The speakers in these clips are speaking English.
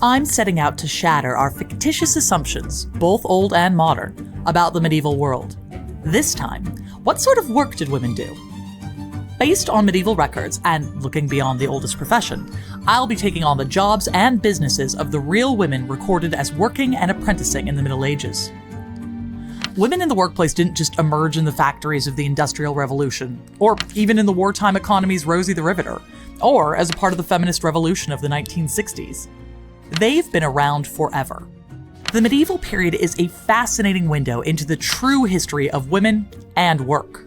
I'm setting out to shatter our fictitious assumptions, both old and modern, about the medieval world. This time, what sort of work did women do? Based on medieval records and looking beyond the oldest profession, I'll be taking on the jobs and businesses of the real women recorded as working and apprenticing in the Middle Ages. Women in the workplace didn't just emerge in the factories of the Industrial Revolution, or even in the wartime economy's Rosie the Riveter, or as a part of the feminist revolution of the 1960s. They've been around forever. The medieval period is a fascinating window into the true history of women and work.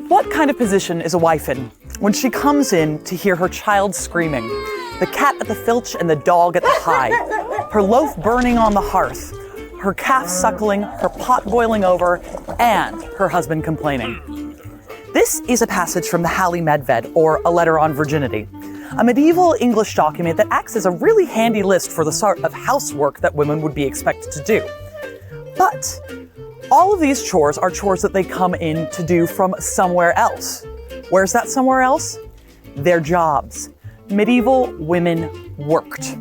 What kind of position is a wife in when she comes in to hear her child screaming, the cat at the filch and the dog at the hide, her loaf burning on the hearth, her calf suckling, her pot boiling over, and her husband complaining? This is a passage from the Halley Medved, or A Letter on Virginity, a medieval English document that acts as a really handy list for the sort of housework that women would be expected to do. But all of these chores are chores that they come in to do from somewhere else. Where's that somewhere else? Their jobs. Medieval women worked.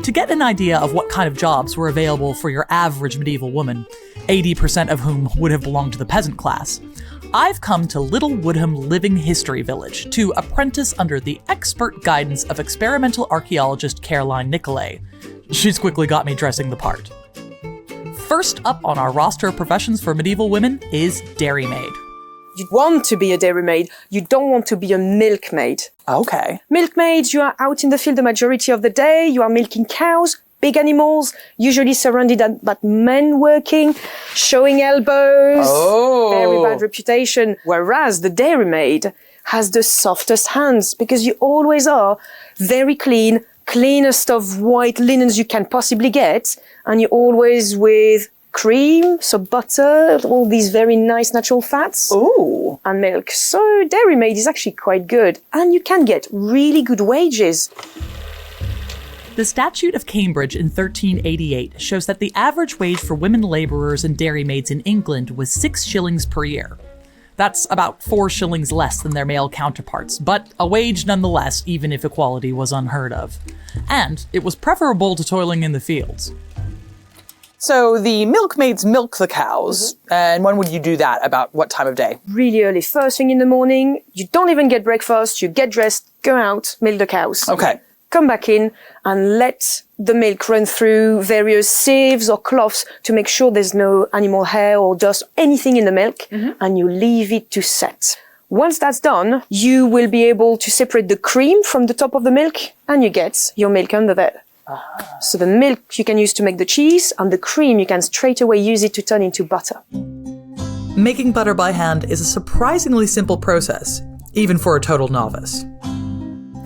To get an idea of what kind of jobs were available for your average medieval woman, 80% of whom would have belonged to the peasant class, I've come to Little Woodham Living History Village to apprentice under the expert guidance of experimental archaeologist Caroline Nicolay. She's quickly got me dressing the part. First up on our roster of professions for medieval women is dairymaid. You want to be a dairymaid, you don't want to be a milkmaid. Okay. Milkmaids, you are out in the field the majority of the day, you are milking cows, big animals, usually surrounded by men working, showing elbows, very bad reputation. Whereas the dairymaid has the softest hands because you always are very clean, cleanest of white linens you can possibly get, and you're always with cream, so butter, all these very nice natural fats. Ooh. And milk. So dairymaid is actually quite good. And you can get really good wages. The Statute of Cambridge in 1388 shows that the average wage for women labourers and dairymaids in England was 6 shillings per year. That's about 4 shillings less than their male counterparts, but a wage nonetheless, even if equality was unheard of. And it was preferable to toiling in the fields. So the milkmaids milk the cows, and when would you do that? About what time of day? Really early, first thing in the morning. You don't even get breakfast, you get dressed, go out, milk the cows. Okay. Come back in and let the milk run through various sieves or cloths to make sure there's no animal hair or dust, anything in the milk, and you leave it to set. Once that's done, you will be able to separate the cream from the top of the milk, and you get your milk under there. So the milk you can use to make the cheese, and the cream you can straight away use it to turn into butter. Making butter by hand is a surprisingly simple process, even for a total novice.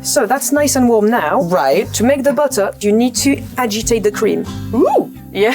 So that's nice and warm now. Right. To make the butter, you need to agitate the cream. Ooh! Yeah.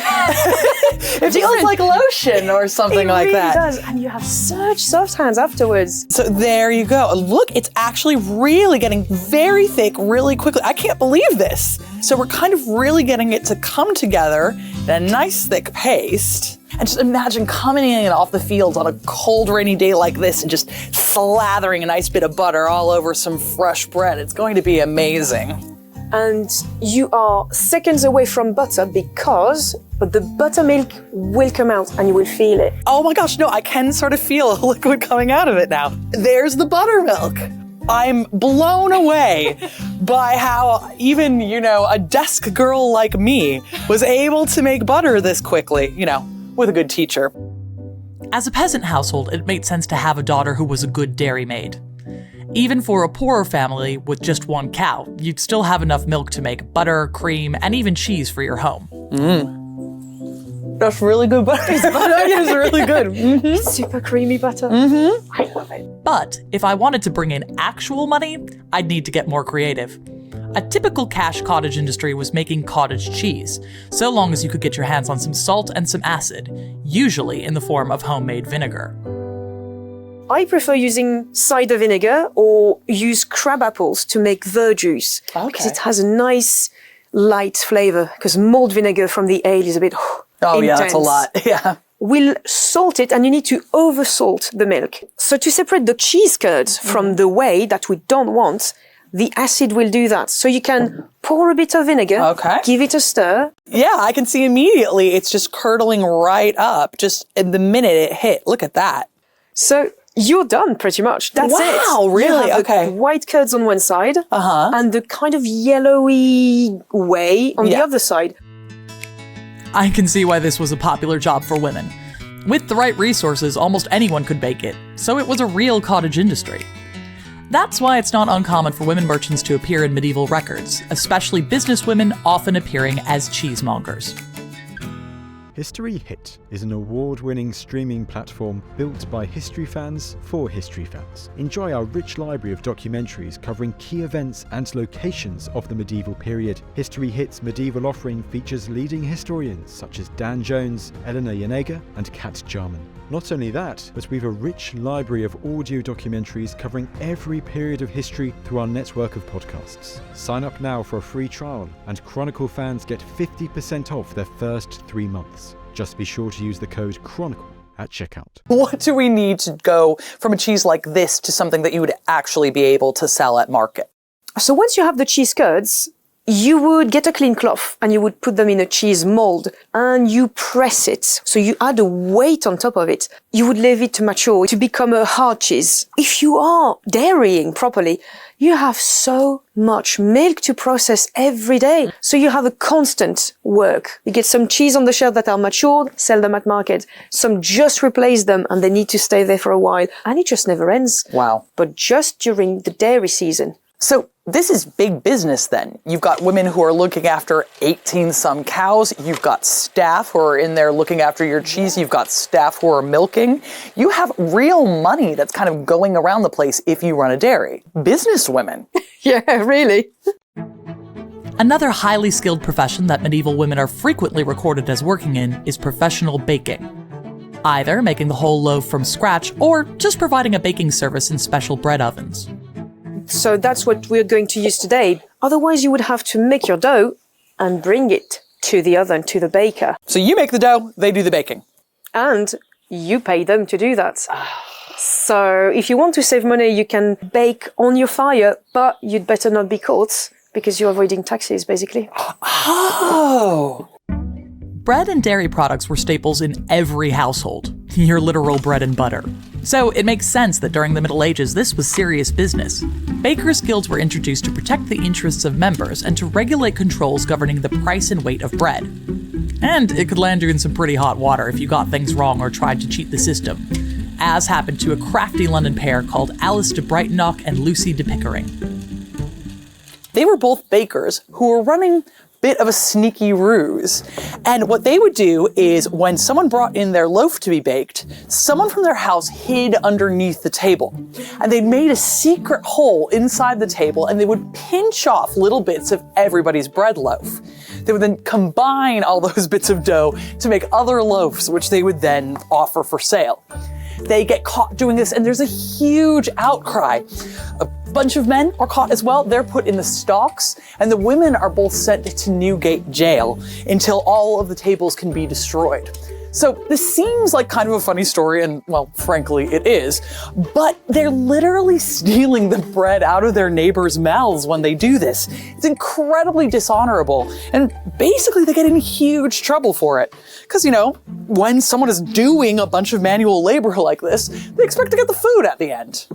It feels like lotion or something like that. It really does, and you have such soft hands afterwards. So there you go. Look, it's actually really getting very thick really quickly. I can't believe this. So we're kind of really getting it to come together in a nice thick paste. And just imagine coming in off the fields on a cold, rainy day like this and just slathering a nice bit of butter all over some fresh bread. It's going to be amazing. And you are seconds away from butter but the buttermilk will come out and you will feel it. Oh my gosh, no, I can sort of feel a liquid coming out of it now. There's the buttermilk. I'm blown away by how even, a desk girl like me was able to make butter this quickly, with a good teacher. As a peasant household, it made sense to have a daughter who was a good dairymaid. Even for a poorer family with just one cow, you'd still have enough milk to make butter, cream, and even cheese for your home. That's really good butter. Butter is really good. Super creamy butter. I love it. But if I wanted to bring in actual money, I'd need to get more creative. A typical cash cottage industry was making cottage cheese, so long as you could get your hands on some salt and some acid, usually in the form of homemade vinegar. I prefer using cider vinegar or use crab apples to make verjuice. Because it has a nice light flavor, because malt vinegar from the ale is a bit Oh, yeah, that's a intense. lot. Yeah. We'll salt it, and you need to oversalt the milk. So to separate the cheese curds from the whey that we don't want, the acid will do that. So you can pour a bit of vinegar, give it a stir. Yeah, I can see immediately it's just curdling right up just in the minute it hit. Look at that. So you're done pretty much. That's it. Wow, really? You have Okay. the white curds on one side and the kind of yellowy whey on the other side. I can see why this was a popular job for women. With the right resources, almost anyone could bake it, so it was a real cottage industry. That's why it's not uncommon for women merchants to appear in medieval records, especially businesswomen often appearing as cheesemongers. History Hit is an award-winning streaming platform built by history fans for history fans. Enjoy our rich library of documentaries covering key events and locations of the medieval period. History Hit's medieval offering features leading historians such as Dan Jones, Eleanor Janega, and Kat Jarman. Not only that, but we've a rich library of audio documentaries covering every period of history through our network of podcasts. Sign up now for a free trial, and Chronicle fans get 50% off their first 3 months. Just be sure to use the code Chronicle at checkout. What do we need to go from a cheese like this to something that you would actually be able to sell at market? So once you have the cheese curds, you would get a clean cloth and you would put them in a cheese mold and you press it. So you add a weight on top of it. You would leave it to mature to become a hard cheese. If you are dairying properly, you have so much milk to process every day. So you have a constant work. You get some cheese on the shelf that are matured, sell them at market. Some just replace them and they need to stay there for a while. And it just never ends. Wow. But just during the dairy season. So this is big business then. You've got women who are looking after 18-some cows. You've got staff who are in there looking after your cheese. You've got staff who are milking. You have real money that's kind of going around the place if you run a dairy. Business women. Yeah, really. Another highly skilled profession that medieval women are frequently recorded as working in is professional baking. Either making the whole loaf from scratch or just providing a baking service in special bread ovens. So that's what we're going to use today. Otherwise, you would have to make your dough and bring it to the oven, to the baker. So you make the dough, they do the baking. And you pay them to do that. So if you want to save money, you can bake on your fire, but you'd better not be caught because you're avoiding taxes, basically. Oh! Bread and dairy products were staples in every household, your literal bread and butter. So it makes sense that during the Middle Ages this was serious business. Bakers' guilds were introduced to protect the interests of members and to regulate controls governing the price and weight of bread. And it could land you in some pretty hot water if you got things wrong or tried to cheat the system, as happened to a crafty London pair called Alice de Brightonock and Lucy de Pickering. They were both bakers who were running bit of a sneaky ruse. And what they would do is when someone brought in their loaf to be baked, someone from their house hid underneath the table. And they'd made a secret hole inside the table and they would pinch off little bits of everybody's bread loaf. They would then combine all those bits of dough to make other loaves, which they would then offer for sale. They get caught doing this and there's a huge outcry. A bunch of men are caught as well. They're put in the stocks and the women are both sent to Newgate jail until all of the tables can be destroyed. So this seems like kind of a funny story and, well, frankly it is, but they're literally stealing the bread out of their neighbors' mouths when they do this. It's incredibly dishonorable and basically they get in huge trouble for it. Because, you know, when someone is doing a bunch of manual labor like this, they expect to get the food at the end.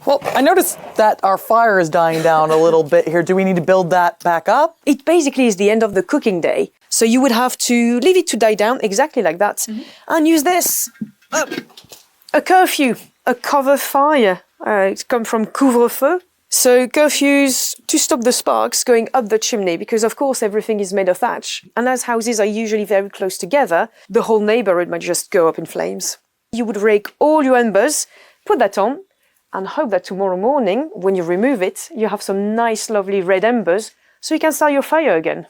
Well, I noticed that our fire is dying down a little bit here. Do we need to build that back up? It basically is the end of the cooking day. So you would have to leave it to die down exactly like that and use this. A curfew, a cover fire. It's come from couvre-feu. So curfews to stop the sparks going up the chimney because of course everything is made of thatch. And as houses are usually very close together, the whole neighborhood might just go up in flames. You would rake all your embers, put that on, and hope that tomorrow morning, when you remove it, you have some nice, lovely red embers, so you can start your fire again.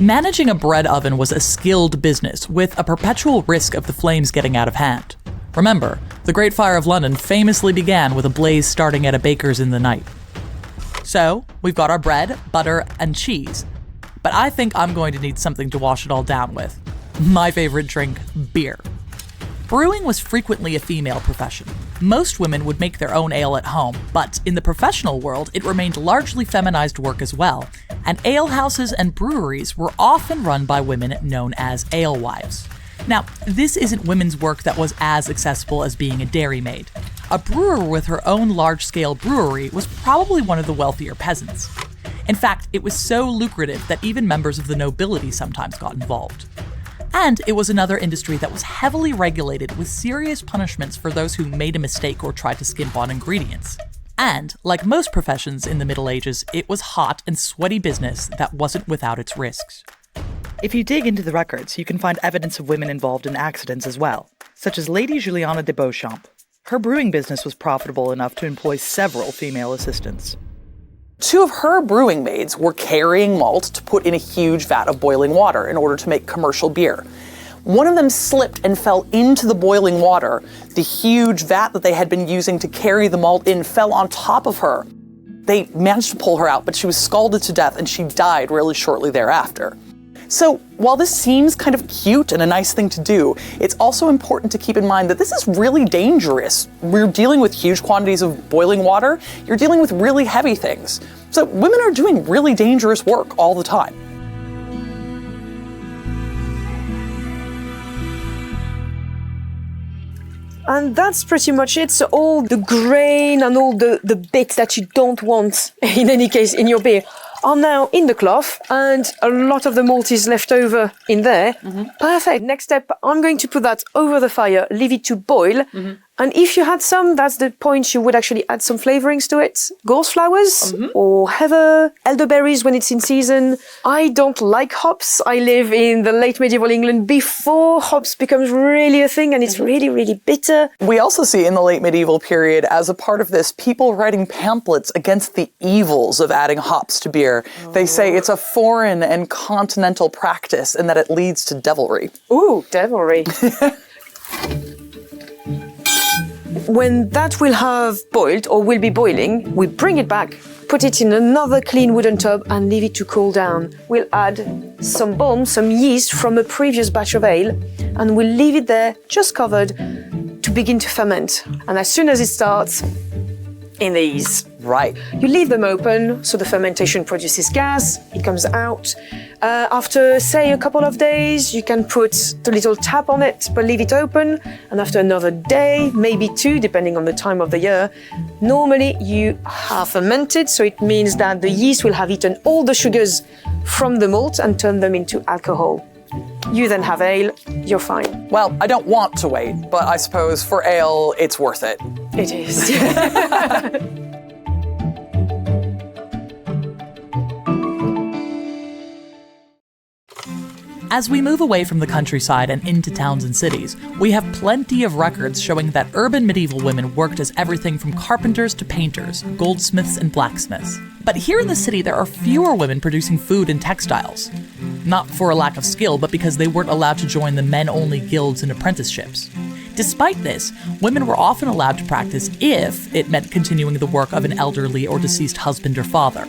Managing a bread oven was a skilled business with a perpetual risk of the flames getting out of hand. Remember, the Great Fire of London famously began with a blaze starting at a baker's in the night. So, we've got our bread, butter, and cheese. But I think I'm going to need something to wash it all down with. My favorite drink, beer. Brewing was frequently a female profession. Most women would make their own ale at home, but in the professional world, it remained largely feminized work as well, and alehouses and breweries were often run by women known as alewives. Now, this isn't women's work that was as accessible as being a dairymaid. A brewer with her own large-scale brewery was probably one of the wealthier peasants. In fact, it was so lucrative that even members of the nobility sometimes got involved. And it was another industry that was heavily regulated with serious punishments for those who made a mistake or tried to skimp on ingredients. And, like most professions in the Middle Ages, it was hot and sweaty business that wasn't without its risks. If you dig into the records, you can find evidence of women involved in accidents as well, such as Lady Juliana de Beauchamp. Her brewing business was profitable enough to employ several female assistants. Two of her brewing maids were carrying malt to put in a huge vat of boiling water in order to make commercial beer. One of them slipped and fell into the boiling water. The huge vat that they had been using to carry the malt in fell on top of her. They managed to pull her out, but she was scalded to death and she died really shortly thereafter. So while this seems kind of cute and a nice thing to do, it's also important to keep in mind that this is really dangerous. We're dealing with huge quantities of boiling water. You're dealing with really heavy things. So women are doing really dangerous work all the time. And that's pretty much it. So all the grain and all the bits that you don't want, in any case, in your beer, are now in the cloth, and a lot of the malt is left over in there. Mm-hmm. Perfect. Next step, I'm going to put that over the fire, leave it to boil. Mm-hmm. And if you had some, that's the point, you would actually add some flavorings to it. Gorse flowers or heather, elderberries when it's in season. I don't like hops. I live in the late medieval England before hops becomes really a thing, and it's really, really bitter. We also see in the late medieval period, as a part of this, people writing pamphlets against the evils of adding hops to beer. Oh. They say it's a foreign and continental practice and that it leads to devilry. Ooh, devilry. When that will have boiled or will be boiling, we bring it back, put it in another clean wooden tub and leave it to cool down. We'll add some balm, some yeast from a previous batch of ale, and we'll leave it there, just covered, to begin to ferment. And as soon as it starts, in these. Right. You leave them open, so the fermentation produces gas, it comes out. After, say, a couple of days, you can put the little tap on it, but leave it open. And after another day, maybe two, depending on the time of the year, normally you have fermented, so it means that the yeast will have eaten all the sugars from the malt and turned them into alcohol. You then have ale, you're fine. Well, I don't want to wait, but I suppose for ale, it's worth it. It is. As we move away from the countryside and into towns and cities, we have plenty of records showing that urban medieval women worked as everything from carpenters to painters, goldsmiths and blacksmiths. But here in the city, there are fewer women producing food and textiles. Not for a lack of skill, but because they weren't allowed to join the men-only guilds and apprenticeships. Despite this, women were often allowed to practice if it meant continuing the work of an elderly or deceased husband or father.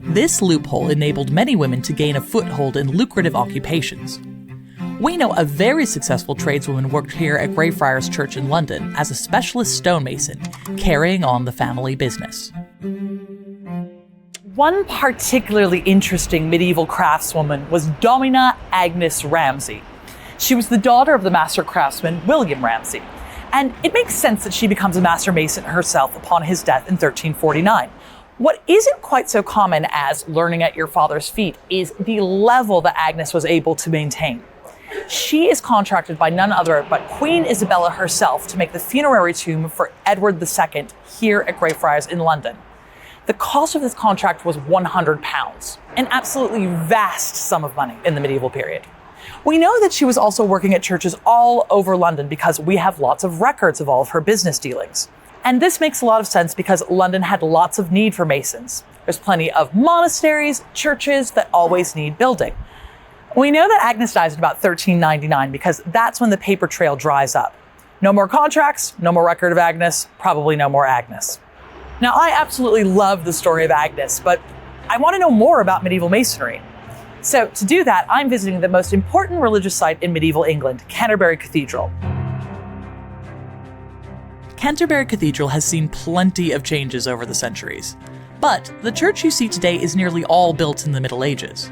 This loophole enabled many women to gain a foothold in lucrative occupations. We know a very successful tradeswoman worked here at Greyfriars Church in London as a specialist stonemason, carrying on the family business. One particularly interesting medieval craftswoman was Domina Agnes Ramsey. She was the daughter of the master craftsman William Ramsey, and it makes sense that she becomes a master mason herself upon his death in 1349. What isn't quite so common as learning at your father's feet is the level that Agnes was able to maintain. She is contracted by none other but Queen Isabella herself to make the funerary tomb for Edward II here at Greyfriars in London. The cost of this contract was £100, an absolutely vast sum of money in the medieval period. We know that she was also working at churches all over London because we have lots of records of all of her business dealings. And this makes a lot of sense because London had lots of need for masons. There's plenty of monasteries, churches that always need building. We know that Agnes dies in about 1399 because that's when the paper trail dries up. No more contracts, no more record of Agnes, probably no more Agnes. Now, I absolutely love the story of Agnes, but I want to know more about medieval masonry. So to do that, I'm visiting the most important religious site in medieval England, Canterbury Cathedral. Canterbury Cathedral has seen plenty of changes over the centuries, but the church you see today is nearly all built in the Middle Ages.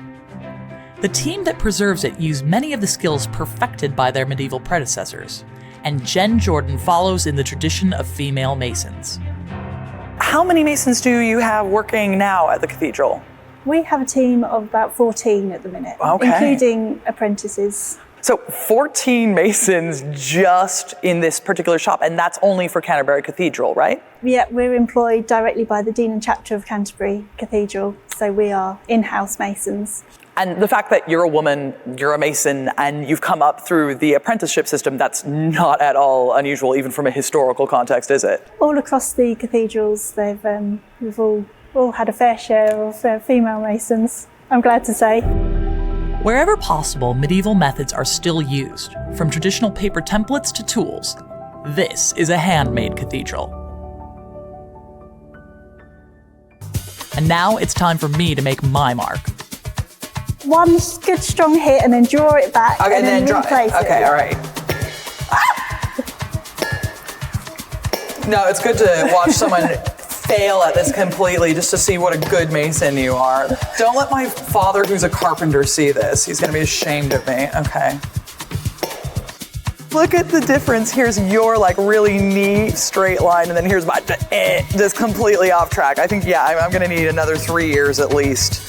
The team that preserves it used many of the skills perfected by their medieval predecessors, and Jen Jordan follows in the tradition of female masons. How many masons do you have working now at the cathedral? We have a team of about 14 at the minute, Okay. including apprentices. So 14 masons just in this particular shop, and that's only for Canterbury Cathedral, right? Yeah, we're employed directly by the Dean and Chapter of Canterbury Cathedral, so we are in-house masons. And the fact that you're a woman, you're a mason, and you've come up through the apprenticeship system, that's not at all unusual, even from a historical context, is it? All across the cathedrals, we've all had a fair share of female masons, I'm glad to say. Wherever possible, medieval methods are still used, from traditional paper templates to tools. This is a handmade cathedral. And now it's time for me to make my mark. One good strong hit and then draw it back and then replace it. Okay, all right. No, it's good to watch someone fail at this completely just to see what a good mason you are. Don't let my father, who's a carpenter, see this. He's gonna be ashamed of me. Okay. Look at the difference. Here's your like really neat straight line, and then here's my just completely off track. I think, yeah, I'm gonna need another 3 years at least.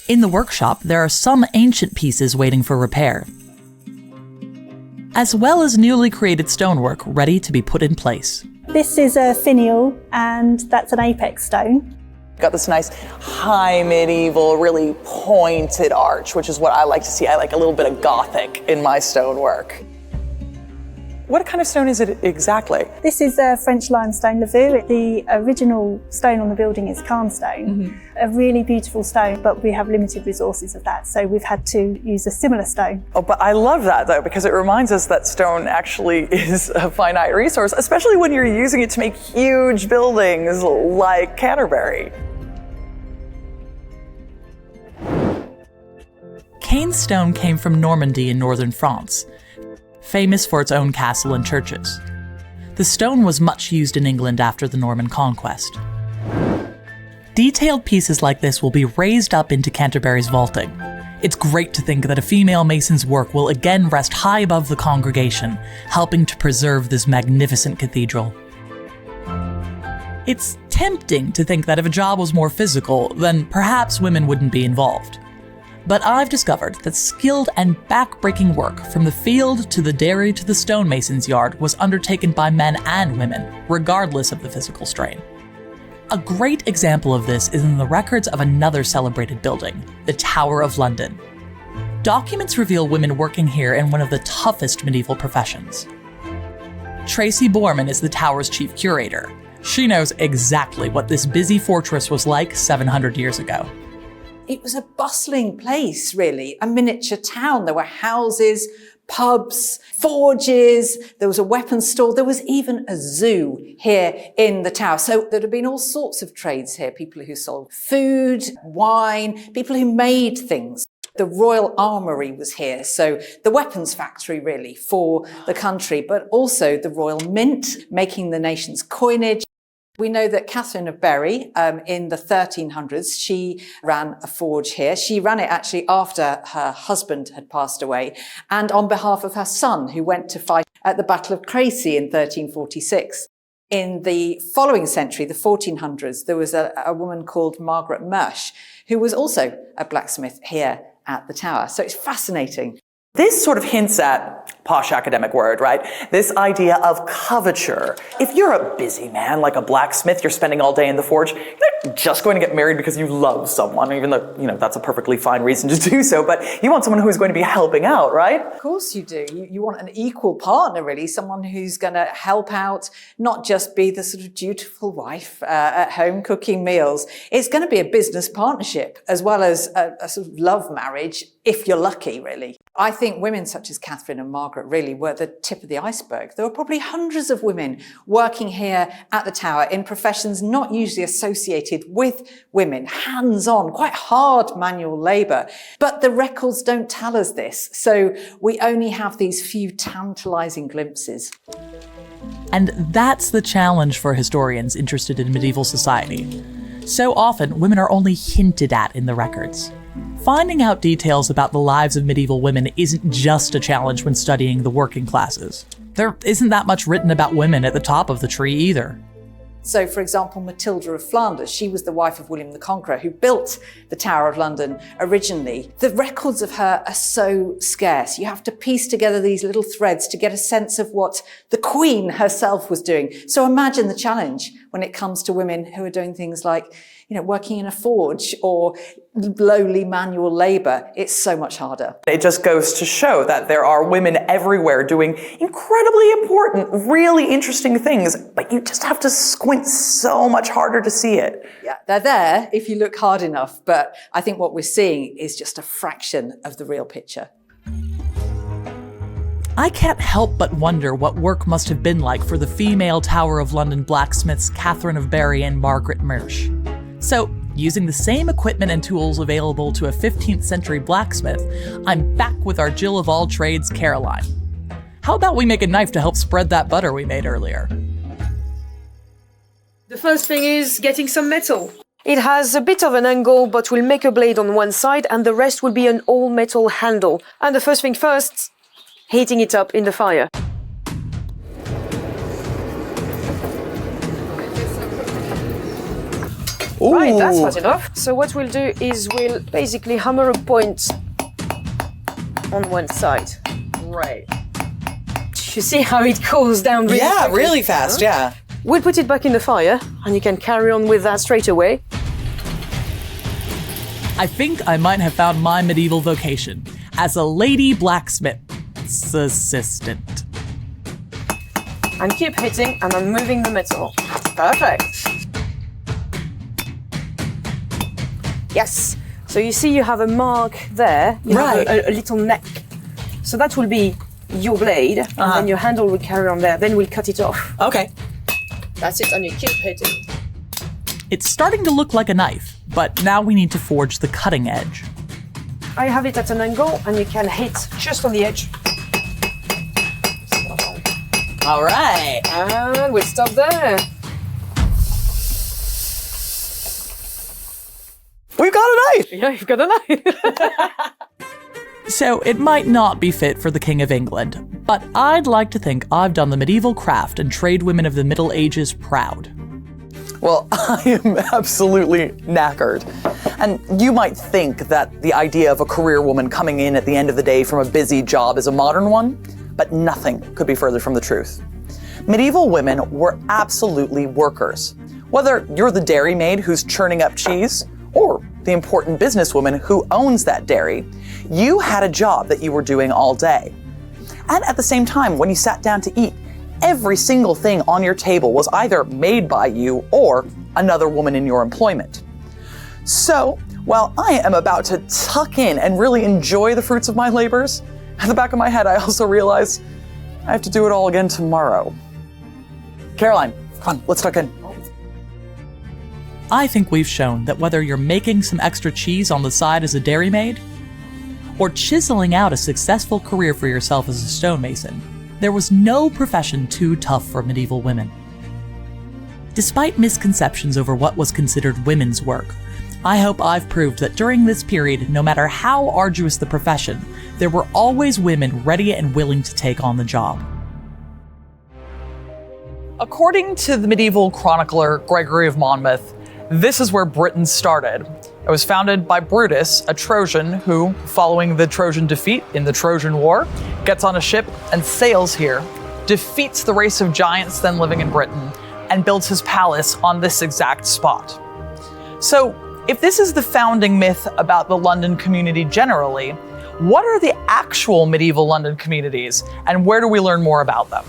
In the workshop, there are some ancient pieces waiting for repair, as well as newly created stonework ready to be put in place. This is a finial and that's an apex stone. Got this nice high medieval, really pointed arch, which is what I like to see. I like a little bit of Gothic in my stonework. What kind of stone is it exactly? This is a French limestone lavaux. The original stone on the building is carnstone, a really beautiful stone, but we have limited resources of that, so we've had to use a similar stone. Oh, but I love that though, because it reminds us that stone actually is a finite resource, especially when you're using it to make huge buildings like Canterbury. Caen stone came from Normandy in northern France, famous for its own castle and churches. The stone was much used in England after the Norman conquest. Detailed pieces like this will be raised up into Canterbury's vaulting. It's great to think that a female mason's work will again rest high above the congregation, helping to preserve this magnificent cathedral. It's tempting to think that if a job was more physical, then perhaps women wouldn't be involved. But I've discovered that skilled and back-breaking work from the field to the dairy to the stonemason's yard was undertaken by men and women, regardless of the physical strain. A great example of this is in the records of another celebrated building, the Tower of London. Documents reveal women working here in one of the toughest medieval professions. Tracy Borman is the tower's chief curator. She knows exactly what this busy fortress was like 700 years ago. It was a bustling place, really, a miniature town. There were houses, pubs, forges, there was a weapons store, there was even a zoo here in the tower. So there had been all sorts of trades here, people who sold food, wine, people who made things. The Royal Armoury was here, so the weapons factory really for the country, but also the Royal Mint, making the nation's coinage. We know that Katherine of Bury, in the 1300s, she ran a forge here. She ran it actually after her husband had passed away and on behalf of her son, who went to fight at the Battle of Crecy in 1346. In the following century, the 1400s, there was a woman called Margaret Mersch, who was also a blacksmith here at the tower. So it's fascinating. This sort of hints at posh academic word, right? This idea of coverture. If you're a busy man, like a blacksmith, you're spending all day in the forge, you're not just going to get married because you love someone, even though, that's a perfectly fine reason to do so, but you want someone who's going to be helping out, right? Of course you do. You want an equal partner, really, someone who's going to help out, not just be the sort of dutiful wife at home cooking meals. It's going to be a business partnership as well as a sort of love marriage, if you're lucky, really. I think women such as Catherine and Margaret really were the tip of the iceberg. There were probably hundreds of women working here at the Tower in professions not usually associated with women, hands-on, quite hard manual labour. But the records don't tell us this, so we only have these few tantalising glimpses. And that's the challenge for historians interested in medieval society. So often, women are only hinted at in the records. Finding out details about the lives of medieval women isn't just a challenge when studying the working classes. There isn't that much written about women at the top of the tree either. So, for example, Matilda of Flanders, she was the wife of William the Conqueror, who built the Tower of London originally. The records of her are so scarce. You have to piece together these little threads to get a sense of what the Queen herself was doing. So imagine the challenge when it comes to women who are doing things like, working in a forge or lowly manual labour. It's so much harder. It just goes to show that there are women everywhere doing incredibly important, really interesting things, but you just have to squint so much harder to see it. Yeah, they're there if you look hard enough, but I think what we're seeing is just a fraction of the real picture. I can't help but wonder what work must have been like for the female Tower of London blacksmiths Katherine of Bury and Margaret Marsh. So, using the same equipment and tools available to a 15th century blacksmith, I'm back with our Jill of all trades, Caroline. How about we make a knife to help spread that butter we made earlier? The first thing is getting some metal. It has a bit of an angle, but we'll make a blade on one side and the rest will be an all metal handle. And the first thing first, heating it up in the fire. Ooh. Right, that's hot enough. So what we'll do is we'll basically hammer a point on one side. Right. You see how it cools down really quickly? Really fast, yeah. We'll put it back in the fire and you can carry on with that straight away. I think I might have found my medieval vocation as a lady blacksmith's assistant. And keep hitting and I'm moving the metal. Perfect. Yes. So you see you have a mark there. You have a little neck. So that will be your blade and then your handle will carry on there. Then we'll cut it off. Okay. That's it, and you keep hitting. It's starting to look like a knife, but now we need to forge the cutting edge. I have it at an angle and you can hit just on the edge. All right. And we'll stop there. We've got a knife! Yeah, you've got a knife. So it might not be fit for the King of England, but I'd like to think I've done the medieval craft and tradeswomen of the Middle Ages proud. Well, I am absolutely knackered. And you might think that the idea of a career woman coming in at the end of the day from a busy job is a modern one, but nothing could be further from the truth. Medieval women were absolutely workers. Whether you're the dairymaid who's churning up cheese, or the important businesswoman who owns that dairy, you had a job that you were doing all day. And at the same time, when you sat down to eat, every single thing on your table was either made by you or another woman in your employment. So, while I am about to tuck in and really enjoy the fruits of my labors, at the back of my head I also realize I have to do it all again tomorrow. Caroline, come on, let's tuck in. I think we've shown that whether you're making some extra cheese on the side as a dairymaid, or chiseling out a successful career for yourself as a stonemason, there was no profession too tough for medieval women. Despite misconceptions over what was considered women's work, I hope I've proved that during this period, no matter how arduous the profession, there were always women ready and willing to take on the job. According to the medieval chronicler Gregory of Monmouth, this is where Britain started. It was founded by Brutus, a Trojan who, following the Trojan defeat in the Trojan War, gets on a ship and sails here, defeats the race of giants then living in Britain, and builds his palace on this exact spot. So, if this is the founding myth about the London community generally, what are the actual medieval London communities, and where do we learn more about them?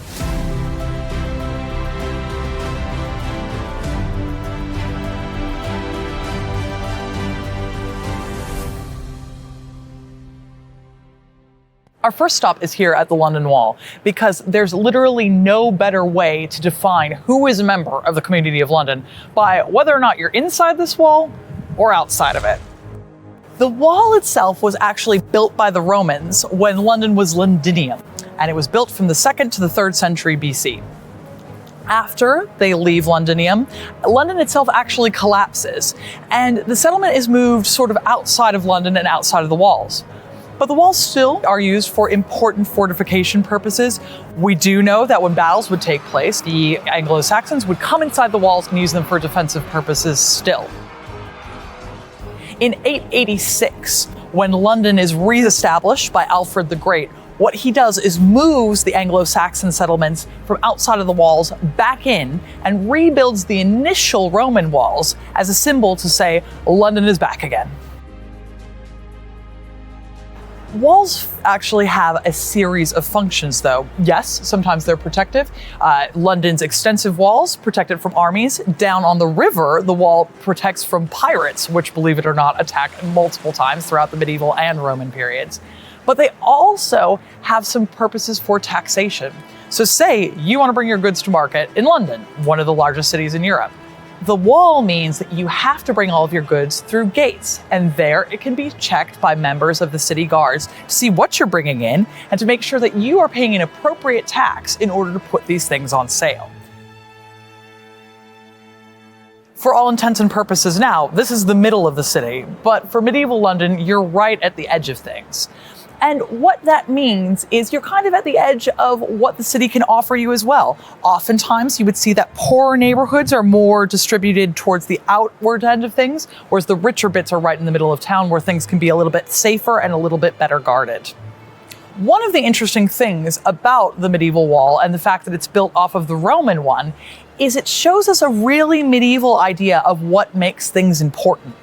Our first stop is here at the London Wall, because there's literally no better way to define who is a member of the community of London by whether or not you're inside this wall or outside of it. The wall itself was actually built by the Romans when London was Londinium, and it was built from the 2nd to the 3rd century BC. After they leave Londinium, London itself actually collapses, and the settlement is moved sort of outside of London and outside of the walls. But the walls still are used for important fortification purposes. We do know that when battles would take place, the Anglo-Saxons would come inside the walls and use them for defensive purposes still. In 886, when London is re-established by Alfred the Great, what he does is moves the Anglo-Saxon settlements from outside of the walls back in and rebuilds the initial Roman walls as a symbol to say, London is back again. Walls actually have a series of functions, though. Yes, sometimes they're protective. London's extensive walls protect it from armies. Down on the river, the wall protects from pirates, which, believe it or not, attack multiple times throughout the medieval and Roman periods. But they also have some purposes for taxation. So say you want to bring your goods to market in London, one of the largest cities in Europe. The wall means that you have to bring all of your goods through gates, and there it can be checked by members of the city guards to see what you're bringing in and to make sure that you are paying an appropriate tax in order to put these things on sale. For all intents and purposes now, this is the middle of the city, but for medieval London, you're right at the edge of things. And what that means is you're kind of at the edge of what the city can offer you as well. Oftentimes, you would see that poorer neighborhoods are more distributed towards the outward end of things, whereas the richer bits are right in the middle of town where things can be a little bit safer and a little bit better guarded. One of the interesting things about the medieval wall and the fact that it's built off of the Roman one is it shows us a really medieval idea of what makes things important.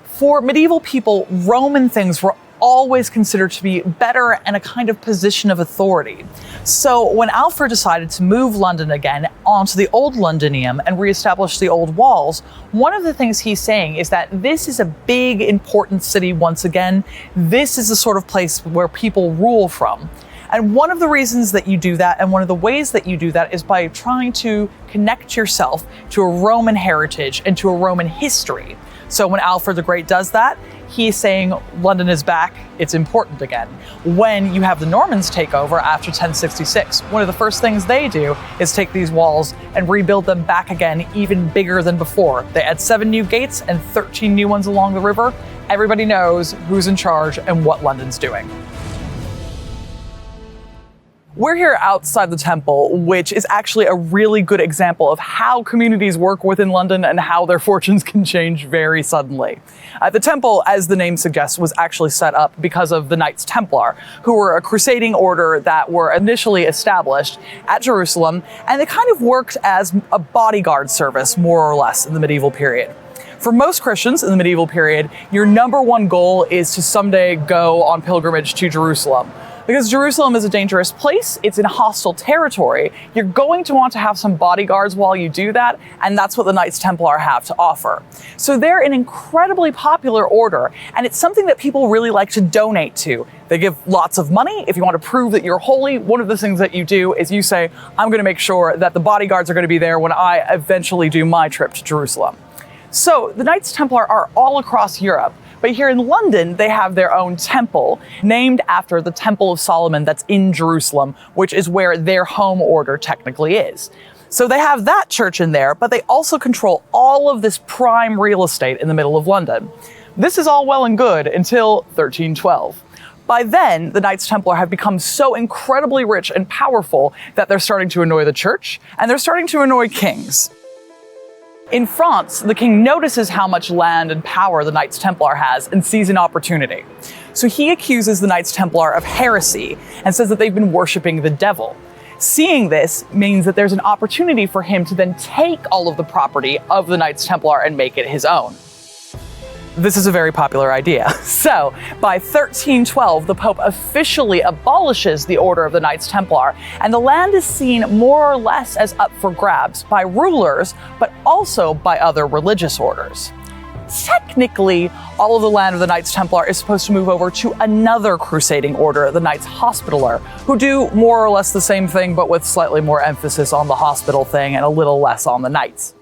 For medieval people, Roman things were always considered to be better and a kind of position of authority. So when Alfred decided to move London again onto the old Londinium and reestablish the old walls, one of the things he's saying is that this is a big, important city once again. This is the sort of place where people rule from. And one of the reasons that you do that, and one of the ways that you do that, is by trying to connect yourself to a Roman heritage and to a Roman history. So when Alfred the Great does that, he's saying London is back, it's important again. When you have the Normans take over after 1066, one of the first things they do is take these walls and rebuild them back again, even bigger than before. They add 7 new gates and 13 new ones along the river. Everybody knows who's in charge and what London's doing. We're here outside the temple, which is actually a really good example of how communities work within London and how their fortunes can change very suddenly. The temple, as the name suggests, was actually set up because of the Knights Templar, who were a crusading order that were initially established at Jerusalem, and they kind of worked as a bodyguard service, more or less, in the medieval period. For most Christians in the medieval period, your number one goal is to someday go on pilgrimage to Jerusalem. Because Jerusalem is a dangerous place, it's in hostile territory, you're going to want to have some bodyguards while you do that, and that's what the Knights Templar have to offer. So they're an incredibly popular order, and it's something that people really like to donate to. They give lots of money. If you want to prove that you're holy, one of the things that you do is you say, I'm going to make sure that the bodyguards are going to be there when I eventually do my trip to Jerusalem. So the Knights Templar are all across Europe. But here in London, they have their own temple, named after the Temple of Solomon that's in Jerusalem, which is where their home order technically is. So they have that church in there, but they also control all of this prime real estate in the middle of London. This is all well and good until 1312. By then, the Knights Templar have become so incredibly rich and powerful that they're starting to annoy the church, and they're starting to annoy kings. In France, the king notices how much land and power the Knights Templar has and sees an opportunity. So he accuses the Knights Templar of heresy and says that they've been worshipping the devil. Seeing this means that there's an opportunity for him to then take all of the property of the Knights Templar and make it his own. This is a very popular idea. So, by 1312, the Pope officially abolishes the Order of the Knights Templar, and the land is seen more or less as up for grabs by rulers, but also by other religious orders. Technically, all of the land of the Knights Templar is supposed to move over to another crusading order, the Knights Hospitaller, who do more or less the same thing, but with slightly more emphasis on the hospital thing and a little less on the knights.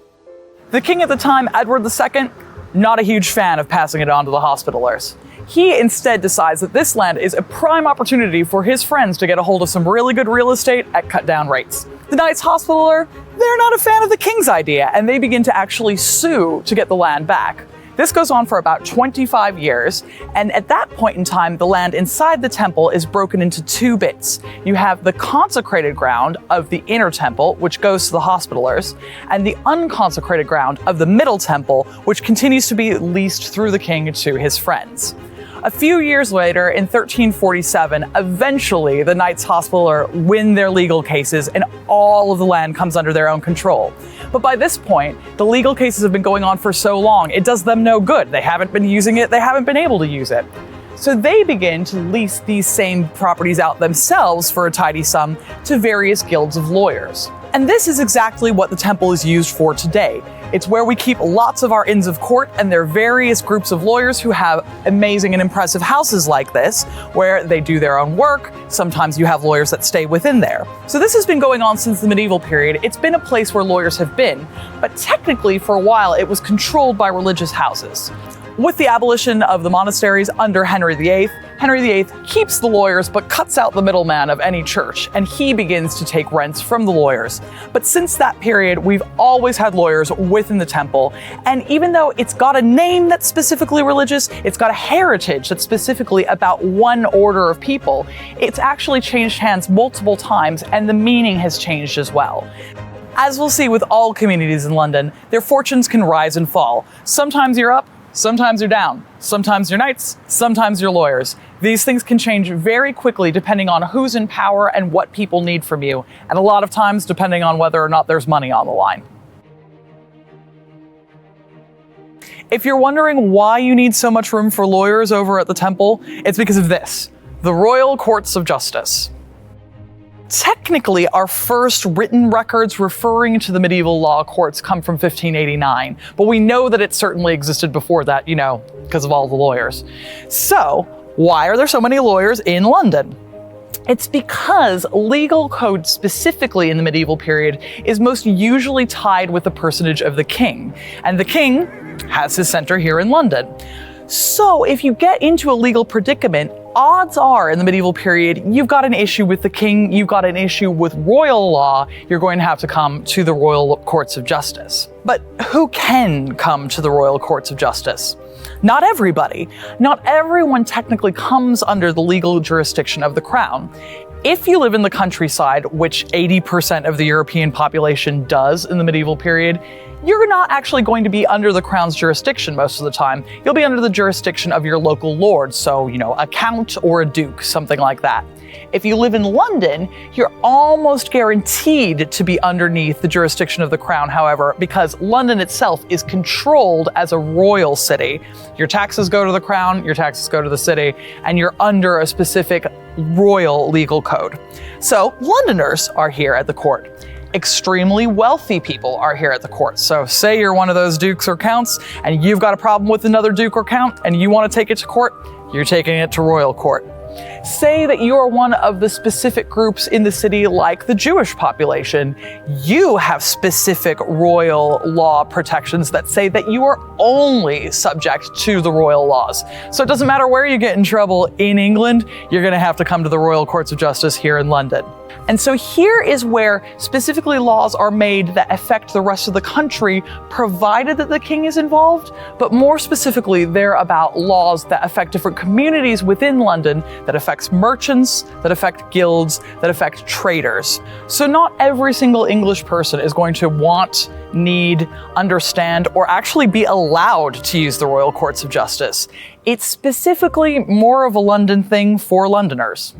The king at the time, Edward II, not a huge fan of passing it on to the Hospitallers. He instead decides that this land is a prime opportunity for his friends to get a hold of some really good real estate at cut down rates. The Knights Hospitaller, they're not a fan of the king's idea, and they begin to actually sue to get the land back. This goes on for about 25 years, and at that point in time, the land inside the temple is broken into two bits. You have the consecrated ground of the inner temple, which goes to the Hospitallers, and the unconsecrated ground of the middle temple, which continues to be leased through the king to his friends. A few years later, in 1347, eventually the Knights Hospitaller win their legal cases and all of the land comes under their own control. But by this point, the legal cases have been going on for so long, it does them no good. They haven't been using it, they haven't been able to use it. So they begin to lease these same properties out themselves for a tidy sum to various guilds of lawyers. And this is exactly what the temple is used for today. It's where we keep lots of our Inns of Court, and there are various groups of lawyers who have amazing and impressive houses like this, where they do their own work. Sometimes you have lawyers that stay within there. So this has been going on since the medieval period. It's been a place where lawyers have been, but technically for a while it was controlled by religious houses. With the abolition of the monasteries under Henry VIII keeps the lawyers but cuts out the middleman of any church, and he begins to take rents from the lawyers. But since that period, we've always had lawyers within the temple, and even though it's got a name that's specifically religious, it's got a heritage that's specifically about one order of people, it's actually changed hands multiple times, and the meaning has changed as well. As we'll see with all communities in London, their fortunes can rise and fall. Sometimes you're up, sometimes you're down. Sometimes you're knights, sometimes you're lawyers. These things can change very quickly depending on who's in power and what people need from you, and a lot of times depending on whether or not there's money on the line. If you're wondering why you need so much room for lawyers over at the temple, it's because of this: the Royal Courts of Justice. Technically, our first written records referring to the medieval law courts come from 1589, but we know that it certainly existed before that, because of all the lawyers. So, why are there so many lawyers in London? It's because legal code, specifically in the medieval period, is most usually tied with the personage of the king, and the king has his center here in London. So if you get into a legal predicament, odds are in the medieval period, you've got an issue with the king, you've got an issue with royal law, you're going to have to come to the Royal Courts of Justice. But who can come to the Royal Courts of Justice? Not everybody. Not everyone technically comes under the legal jurisdiction of the crown. If you live in the countryside, which 80% of the European population does in the medieval period, you're not actually going to be under the crown's jurisdiction most of the time. You'll be under the jurisdiction of your local lord, so, a count or a duke, something like that. If you live in London, you're almost guaranteed to be underneath the jurisdiction of the crown, however, because London itself is controlled as a royal city. Your taxes go to the crown, your taxes go to the city, and you're under a specific royal legal code. So Londoners are here at the court. Extremely wealthy people are here at the court. So say you're one of those dukes or counts and you've got a problem with another duke or count and you want to take it to court, you're taking it to royal court. Say that you are one of the specific groups in the city like the Jewish population. You have specific royal law protections that say that you are only subject to the royal laws. So it doesn't matter where you get in trouble in England, you're going to have to come to the Royal Courts of Justice here in London. And so here is where specifically laws are made that affect the rest of the country, provided that the king is involved, but more specifically, they're about laws that affect different communities within London, that affect affects merchants, that affect guilds, that affect traders. So not every single English person is going to want, need, understand, or actually be allowed to use the royal courts of justice. It's specifically more of a London thing for Londoners.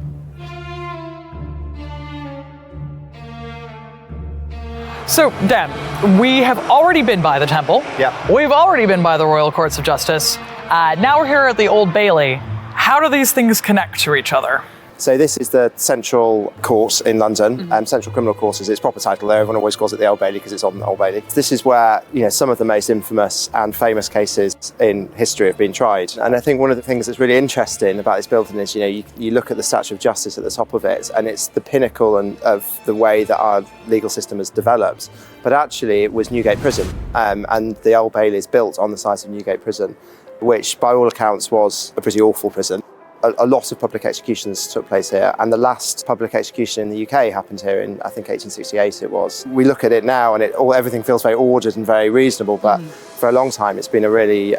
So, Dan, we have already been by the temple. Yeah. We've already been by the royal courts of justice. Now we're here at the Old Bailey. How do these things connect to each other? So this is the central court in London, Central Criminal Court is its proper title there. Everyone always calls it the Old Bailey because it's on the Old Bailey. This is where, some of the most infamous and famous cases in history have been tried. And I think one of the things that's really interesting about this building is, you look at the Statue of Justice at the top of it, and it's the pinnacle of the way that our legal system has developed. But actually, it was Newgate Prison, and the Old Bailey is built on the site of Newgate Prison, which by all accounts was a pretty awful prison. A lot of public executions took place here, and the last public execution in the UK happened here in, I think, 1868 it was. We look at it now and everything feels very ordered and very reasonable, but for a long time it's been a really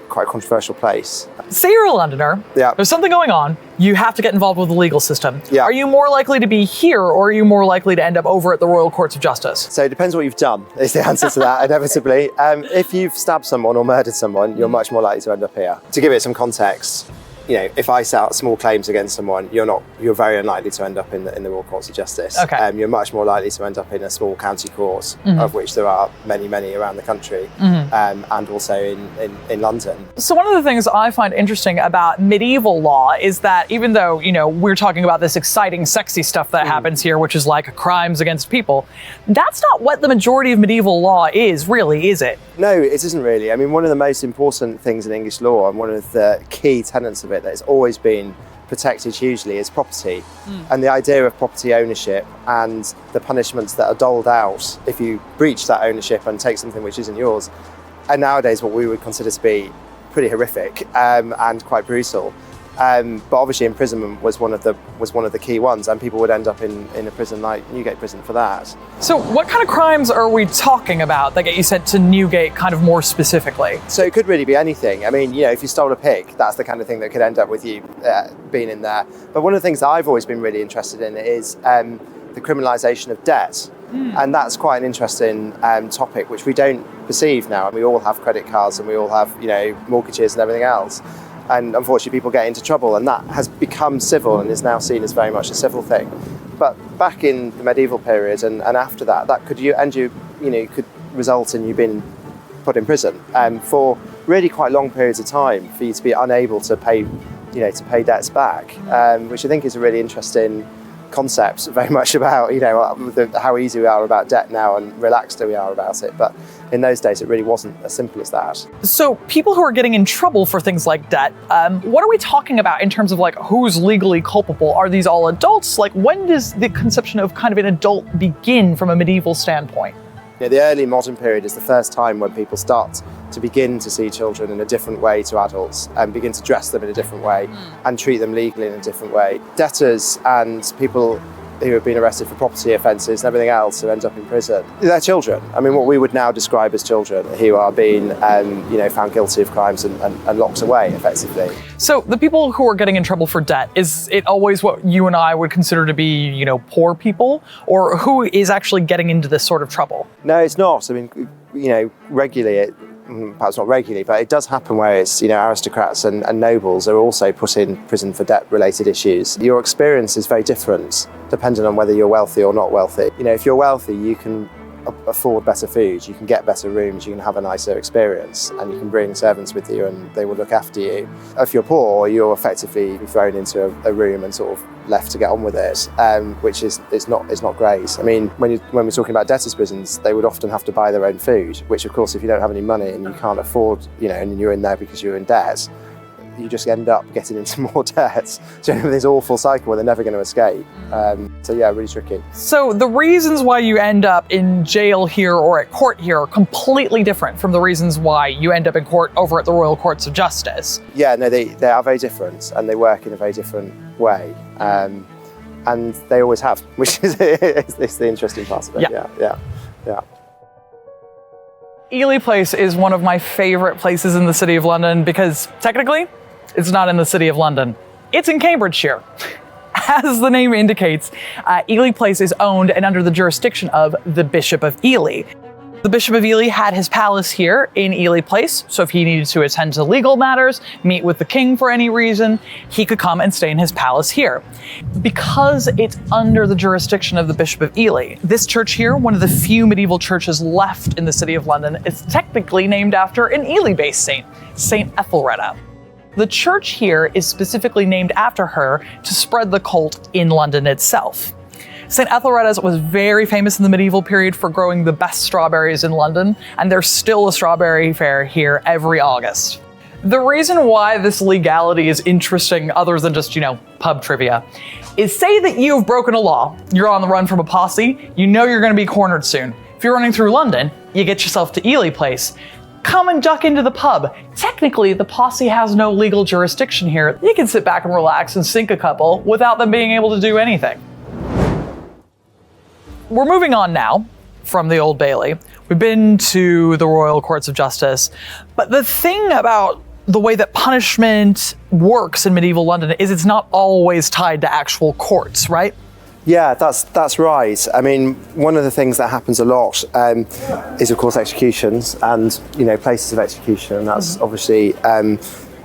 quite controversial place. Say you're a Londoner, Yeah. there's something going on, you have to get involved with the legal system. Yeah. Are you more likely to be here, or are you more likely to end up over at the Royal Courts of Justice? So it depends what you've done, is the answer to that, inevitably. If you've stabbed someone or murdered someone, you're much more likely to end up here. To give it some context, if I set out small claims against someone, you're very unlikely to end up in the Royal Courts of Justice. Okay. You're much more likely to end up in a small county court, of which there are many, many around the country, and also in London. So one of the things I find interesting about medieval law is that even though, we're talking about this exciting, sexy stuff that happens here, which is like crimes against people, that's not what the majority of medieval law is, really, is it? No, it isn't really. I mean, one of the most important things in English law, and one of the key tenets of it that has always been protected hugely, is property. And the idea of property ownership and the punishments that are doled out if you breach that ownership and take something which isn't yours, are nowadays what we would consider to be pretty horrific and quite brutal. But obviously imprisonment was one of the key ones, and people would end up in a prison like Newgate Prison for that. So what kind of crimes are we talking about that get you sent to Newgate kind of more specifically? So it could really be anything. I mean, if you stole a pig, that's the kind of thing that could end up with you being in there. But one of the things that I've always been really interested in is the criminalisation of debt. And that's quite an interesting topic, which we don't perceive now. And we all have credit cards and we all have, mortgages and everything else. And unfortunately people get into trouble, and that has become civil and is now seen as very much a civil thing. But back in the medieval period and after that could could result in you being put in prison for really quite long periods of time, for you to be unable to pay debts back, which I think is a really interesting concept, very much about how easy we are about debt now and relaxed we are about it. But in those days it really wasn't as simple as that. So people who are getting in trouble for things like debt, what are we talking about in terms of who's legally culpable? Are these all adults? When does the conception of kind of an adult begin from a medieval standpoint? The early modern period is the first time when people start to begin to see children in a different way to adults and begin to dress them in a different way and treat them legally in a different way. Debtors and people who have been arrested for property offences and everything else who end up in prison, they're children. I mean, what we would now describe as children who are being found guilty of crimes and locked away, effectively. So the people who are getting in trouble for debt, is it always what you and I would consider to be, poor people? Or who is actually getting into this sort of trouble? No, it's not. I mean, regularly, perhaps not regularly, but it does happen where it's, aristocrats and nobles are also put in prison for debt-related issues. Your experience is very different depending on whether you're wealthy or not wealthy. If you're wealthy, you can afford better food, you can get better rooms, you can have a nicer experience, and you can bring servants with you and they will look after you. If you're poor, you're effectively thrown into a room and sort of left to get on with it, which is not great. I mean, when we're talking about debtors' prisons, they would often have to buy their own food, which of course if you don't have any money and you can't afford, and you're in there because you're in debt, you just end up getting into more debt. So this awful cycle where they're never going to escape. So yeah, really tricky. So the reasons why you end up in jail here or at court here are completely different from the reasons why you end up in court over at the Royal Courts of Justice. Yeah, no, they are very different and they work in a very different way. And they always have, which is it's the interesting part of it. Yeah. Ely Place is one of my favorite places in the City of London because technically it's not in the City of London. It's in Cambridgeshire. As the name indicates, Ely Place is owned and under the jurisdiction of the Bishop of Ely. The Bishop of Ely had his palace here in Ely Place, so if he needed to attend to legal matters, meet with the king for any reason, he could come and stay in his palace here. Because it's under the jurisdiction of the Bishop of Ely, this church here, one of the few medieval churches left in the City of London, is technically named after an Ely-based saint, Saint Ethelreda. The church here is specifically named after her to spread the cult in London itself. St. Ethelreda's was very famous in the medieval period for growing the best strawberries in London, and there's still a strawberry fair here every August. The reason why this legality is interesting, other than just, pub trivia, is say that you've broken a law, you're on the run from a posse, you know you're gonna be cornered soon. If you're running through London, you get yourself to Ely Place. Come and duck into the pub. Technically, the posse has no legal jurisdiction here. You can sit back and relax and sink a couple without them being able to do anything. We're moving on now from the Old Bailey. We've been to the Royal Courts of Justice, but the thing about the way that punishment works in medieval London is it's not always tied to actual courts, right? Yeah, that's right. I mean, one of the things that happens a lot is, of course, executions and, places of execution. And that's obviously, a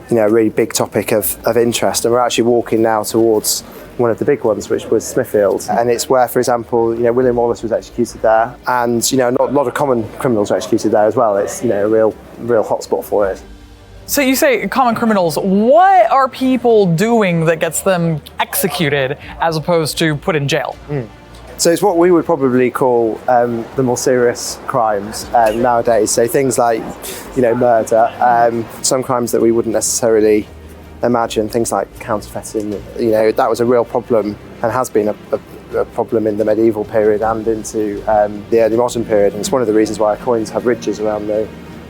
really big topic of interest. And we're actually walking now towards one of the big ones, which was Smithfield. And it's where, for example, William Wallace was executed there. And, a lot of common criminals were executed there as well. It's, a real hotspot for it. So you say common criminals, what are people doing that gets them executed as opposed to put in jail? So it's what we would probably call the more serious crimes nowadays. So things like, murder, some crimes that we wouldn't necessarily imagine, things like counterfeiting. That was a real problem and has been a problem in the medieval period and into the early modern period. And it's one of the reasons why our coins have ridges around the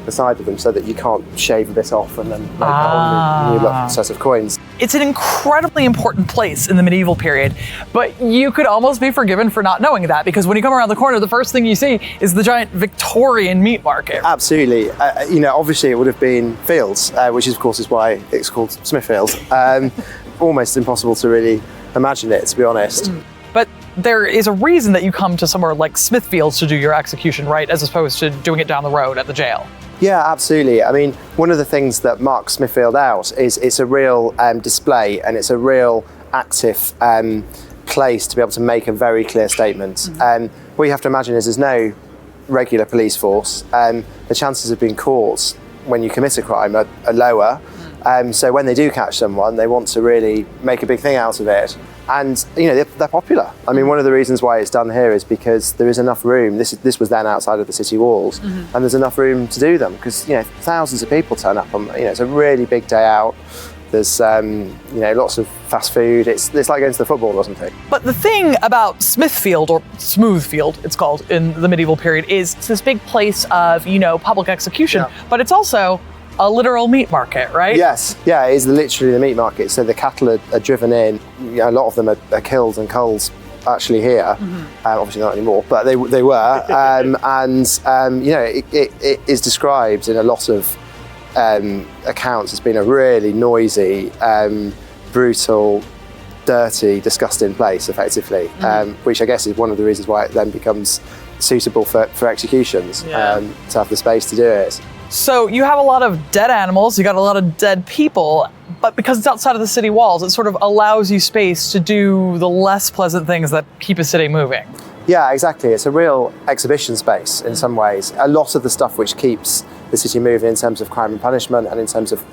side of them, so that you can't shave a bit off and then make that on the new set of coins. It's an incredibly important place in the medieval period, but you could almost be forgiven for not knowing that, because when you come around the corner, the first thing you see is the giant Victorian meat market. Absolutely. Obviously it would have been Fields, which of course is why it's called Smithfield. Almost impossible to really imagine it, to be honest. But there is a reason that you come to somewhere like Smithfields to do your execution, right, as opposed to doing it down the road at the jail. Yeah, absolutely. I mean, one of the things that marks Smithfield out is it's a real display, and it's a real active place to be able to make a very clear statement. What you have to imagine is there's no regular police force, and the chances of being caught when you commit a crime are lower. So when they do catch someone, they want to really make a big thing out of it. And they're popular. I mean, one of the reasons why it's done here is because there is enough room. This was then outside of the city walls, and there's enough room to do them because thousands of people turn up. It's a really big day out. There's lots of fast food. It's like going to the football or something. But the thing about Smithfield, or Smoothfield, it's called in the medieval period, is it's this big place of public execution, but it's also a literal meat market, right? Yes, yeah, it is literally the meat market. So the cattle are driven in. A lot of them are killed and culled actually here. Obviously not anymore, but they were. It is described in a lot of accounts as being a really noisy, brutal, dirty, disgusting place, effectively, which I guess is one of the reasons why it then becomes suitable for executions, to have the space to do it. So you have a lot of dead animals, you got a lot of dead people, but because it's outside of the city walls, it sort of allows you space to do the less pleasant things that keep a city moving. Yeah, exactly. It's a real exhibition space in some ways. A lot of the stuff which keeps the city moving in terms of crime and punishment and in terms of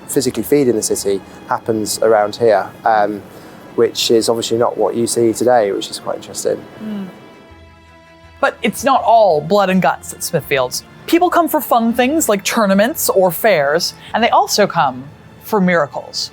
physically feeding the city happens around here, which is obviously not what you see today, which is quite interesting. But it's not all blood and guts at Smithfields. People come for fun things like tournaments or fairs, and they also come for miracles.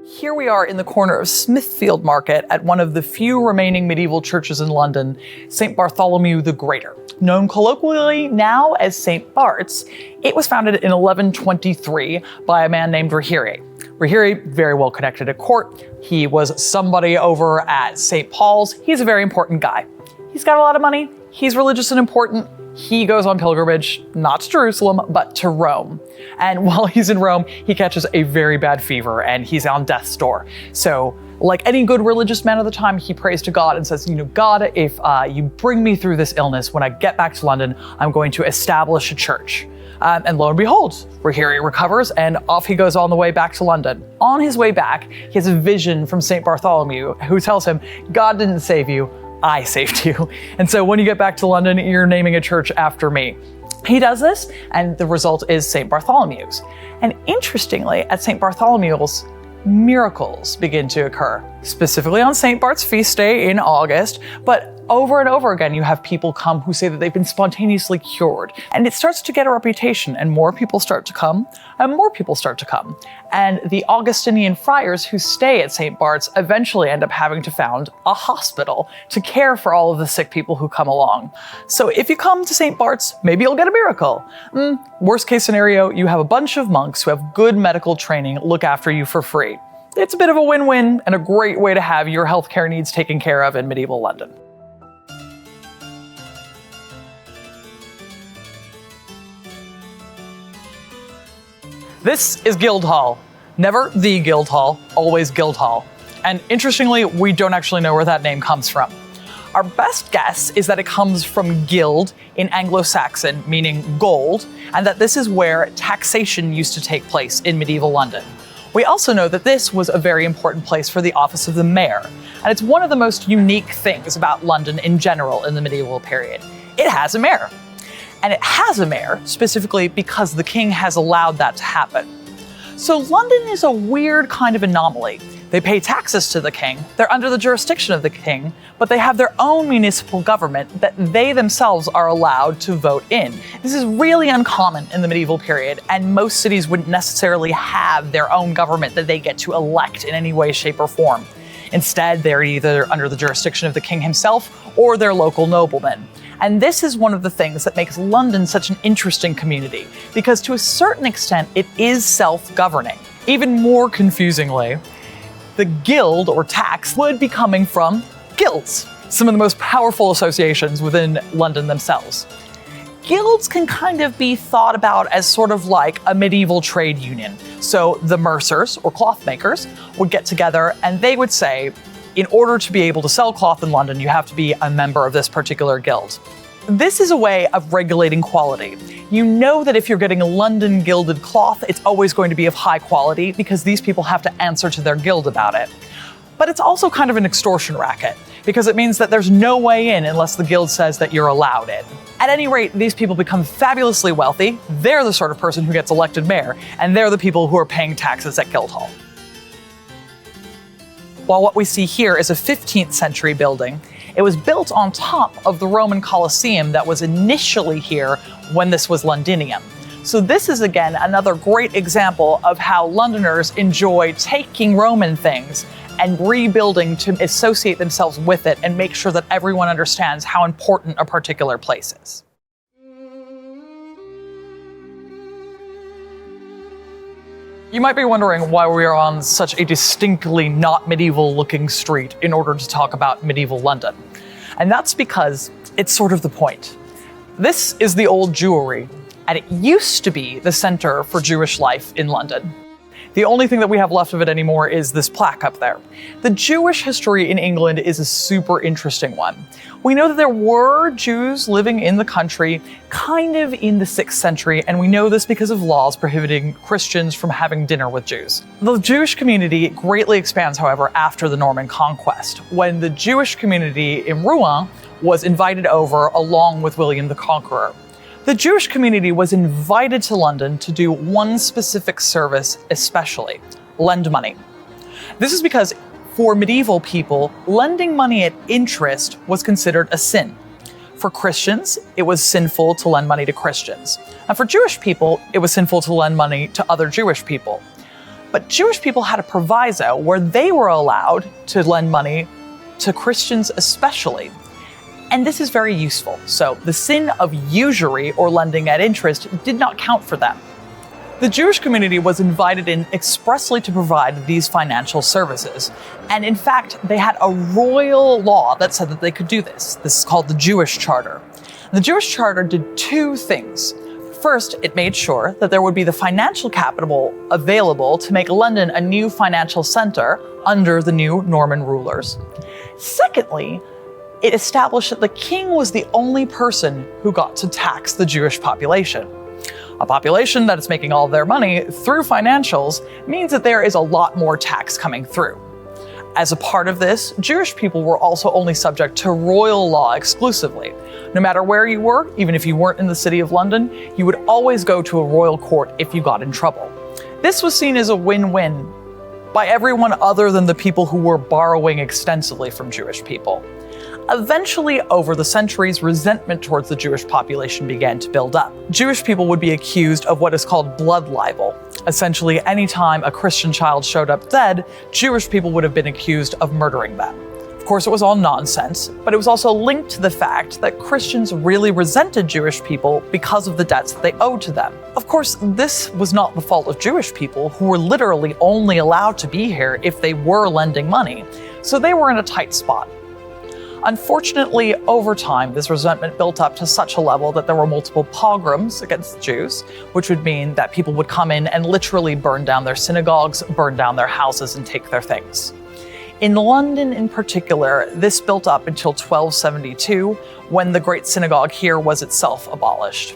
Here we are in the corner of Smithfield Market at one of the few remaining medieval churches in London, St. Bartholomew the Greater. Known colloquially now as St. Bart's, it was founded in 1123 by a man named Rahiri. Rahiri, very well connected at court. He was somebody over at St. Paul's. He's a very important guy. He's got a lot of money. He's religious and important. he goes on pilgrimage, not to Jerusalem, but to Rome. And while he's in Rome, he catches a very bad fever and he's on death's door. So like any good religious man of the time, he prays to God and says, God, if you bring me through this illness, when I get back to London, I'm going to establish a church. And lo and behold, here he recovers and off he goes on the way back to London. On his way back, he has a vision from St. Bartholomew who tells him, God didn't save you, I saved you. And so when you get back to London, you're naming a church after me. He does this, and the result is St. Bartholomew's. And interestingly, at St. Bartholomew's, miracles begin to occur, specifically on St. Bart's feast day in August, but over and over again, you have people come who say that they've been spontaneously cured. And it starts to get a reputation, and more people start to come, and more people start to come. And the Augustinian friars who stay at St. Bart's eventually end up having to found a hospital to care for all of the sick people who come along. So if you come to St. Bart's, maybe you'll get a miracle. Worst case scenario, you have a bunch of monks who have good medical training look after you for free. It's a bit of a win-win and a great way to have your healthcare needs taken care of in medieval London. This is Guildhall. Never the Guildhall, always Guildhall. And interestingly, we don't actually know where that name comes from. Our best guess is that it comes from guild in Anglo-Saxon, meaning gold, and that this is where taxation used to take place in medieval London. We also know that this was a very important place for the office of the mayor, and it's one of the most unique things about London in general in the medieval period. It has a mayor. And it has a mayor specifically because the king has allowed that to happen. So London is a weird kind of anomaly. They pay taxes to the king, they're under the jurisdiction of the king, but they have their own municipal government that they themselves are allowed to vote in. This is really uncommon in the medieval period, and most cities wouldn't necessarily have their own government that they get to elect in any way, shape, or form. Instead, they're either under the jurisdiction of the king himself or their local noblemen. And this is one of the things that makes London such an interesting community, because to a certain extent, it is self-governing. Even more confusingly, the guild or tax would be coming from guilds, some of the most powerful associations within London themselves. Guilds can kind of be thought about as sort of like a medieval trade union. So the mercers or cloth makers would get together and they would say, in order to be able to sell cloth in London, you have to be a member of this particular guild. This is a way of regulating quality. You know that if you're getting a London gilded cloth, it's always going to be of high quality because these people have to answer to their guild about it. But it's also kind of an extortion racket because it means that there's no way in unless the guild says that you're allowed in. At any rate, these people become fabulously wealthy. They're the sort of person who gets elected mayor, and they're the people who are paying taxes at Guildhall. While what we see here is a 15th century building, it was built on top of the Roman Colosseum that was initially here when this was Londinium. So this is again another great example of how Londoners enjoy taking Roman things and rebuilding to associate themselves with it and make sure that everyone understands how important a particular place is. You might be wondering why we are on such a distinctly not medieval looking street in order to talk about medieval London. And that's because it's sort of the point. This is the old Jewry, and it used to be the center for Jewish life in London. The only thing that we have left of it anymore is this plaque up there. The Jewish history in England is a super interesting one. We know that there were Jews living in the country kind of in the 6th century, and we know this because of laws prohibiting Christians from having dinner with Jews. The Jewish community greatly expands, however, after the Norman conquest, when the Jewish community in Rouen was invited over along with William the Conqueror. The Jewish community was invited to London to do one specific service especially, lend money. This is because for medieval people, lending money at interest was considered a sin. For Christians, it was sinful to lend money to Christians. And for Jewish people, it was sinful to lend money to other Jewish people. But Jewish people had a proviso where they were allowed to lend money to Christians especially. And this is very useful. So the sin of usury or lending at interest did not count for them. The Jewish community was invited in expressly to provide these financial services. And in fact, they had a royal law that said that they could do this. This is called the Jewish Charter. The Jewish charter did two things. First, it made sure that there would be the financial capital available to make London a new financial center under the new Norman rulers. Secondly, it established that the king was the only person who got to tax the Jewish population. A population that is making all of their money through financials means that there is a lot more tax coming through. As a part of this, Jewish people were also only subject to royal law exclusively. No matter where you were, even if you weren't in the city of London, you would always go to a royal court if you got in trouble. This was seen as a win-win by everyone other than the people who were borrowing extensively from Jewish people. Eventually, over the centuries, resentment towards the Jewish population began to build up. Jewish people would be accused of what is called blood libel. Essentially, anytime a Christian child showed up dead, Jewish people would have been accused of murdering them. Of course, it was all nonsense, but it was also linked to the fact that Christians really resented Jewish people because of the debts that they owed to them. Of course, this was not the fault of Jewish people, who were literally only allowed to be here if they were lending money, so they were in a tight spot. Unfortunately, over time, this resentment built up to such a level that there were multiple pogroms against Jews, which would mean that people would come in and literally burn down their synagogues, burn down their houses, and take their things. In London in particular, this built up until 1272, when the Great Synagogue here was itself abolished.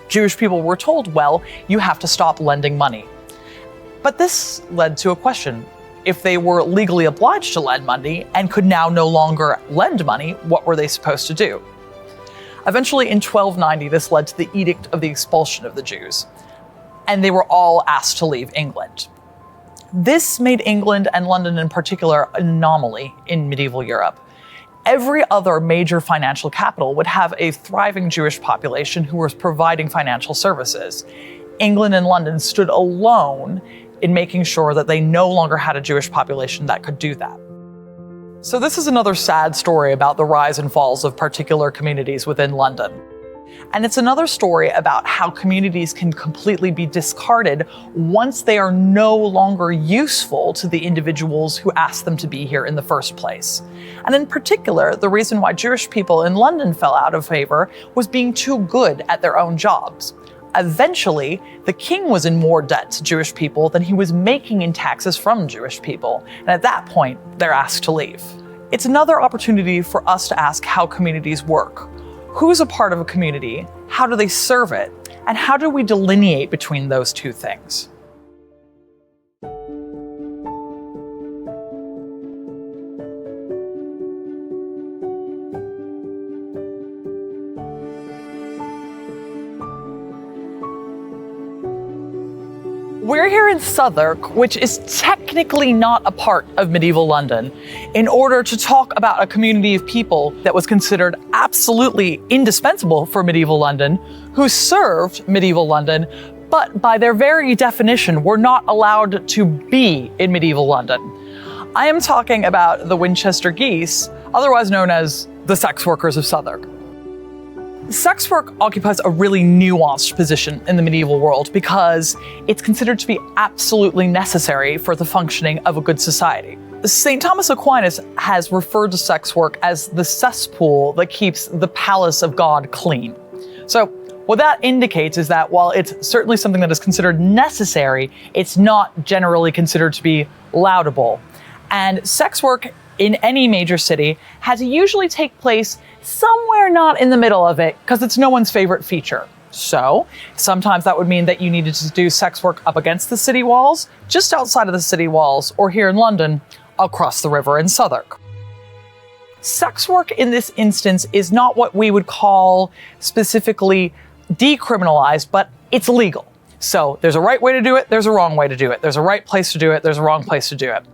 Jewish people were told, well, you have to stop lending money. But this led to a question. If they were legally obliged to lend money and could now no longer lend money, what were they supposed to do? Eventually, in 1290, this led to the Edict of the Expulsion of the Jews, and they were all asked to leave England. This made England, and London in particular, an anomaly in medieval Europe. Every other major financial capital would have a thriving Jewish population who was providing financial services. England and London stood alone in making sure that they no longer had a Jewish population that could do that. So this is another sad story about the rise and falls of particular communities within London. And it's another story about how communities can completely be discarded once they are no longer useful to the individuals who asked them to be here in the first place. And in particular, the reason why Jewish people in London fell out of favor was being too good at their own jobs. Eventually, the king was in more debt to Jewish people than he was making in taxes from Jewish people. And at that point, they're asked to leave. It's another opportunity for us to ask how communities work. Who's a part of a community? How do they serve it? And how do we delineate between those two things? We're here in Southwark, which is technically not a part of medieval London, in order to talk about a community of people that was considered absolutely indispensable for medieval London, who served medieval London, but by their very definition were not allowed to be in medieval London. I am talking about the Winchester Geese, otherwise known as the sex workers of Southwark. Sex work occupies a really nuanced position in the medieval world because it's considered to be absolutely necessary for the functioning of a good society. St. Thomas Aquinas has referred to sex work as the cesspool that keeps the palace of God clean. So what that indicates is that while it's certainly something that is considered necessary, it's not generally considered to be laudable. And sex work in any major city had to usually take place somewhere not in the middle of it, because it's no one's favorite feature. So sometimes that would mean that you needed to do sex work up against the city walls, just outside of the city walls, or here in London, across the river in Southwark. Sex work in this instance is not what we would call specifically decriminalized, but it's legal. So there's a right way to do it, there's a wrong way to do it. There's a right place to do it, there's a wrong place to do it.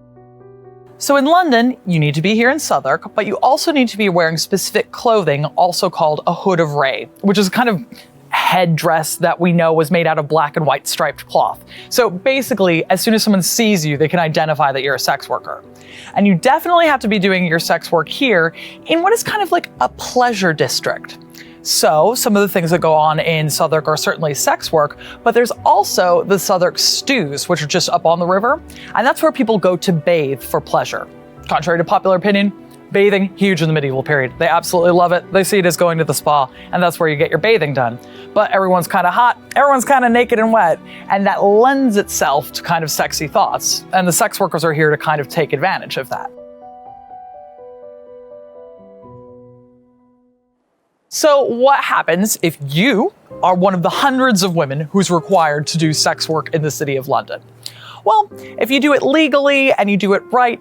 So in London, you need to be here in Southwark, but you also need to be wearing specific clothing, also called a hood of ray, which is a kind of headdress that we know was made out of black and white striped cloth. So basically, as soon as someone sees you, they can identify that you're a sex worker. And you definitely have to be doing your sex work here in what is kind of like a pleasure district. So some of the things that go on in Southwark are certainly sex work, but there's also the Southwark stews, which are just up on the river. And that's where people go to bathe for pleasure. Contrary to popular opinion, Bathing, huge in the medieval period. They absolutely love it. They see it as going to the spa, and that's where you get your bathing done. But everyone's kind of hot, everyone's kind of naked and wet, and that lends itself to kind of sexy thoughts. And the sex workers are here to kind of take advantage of that. So what happens if you are one of the hundreds of women who's required to do sex work in the City of London? Well, if you do it legally and you do it right,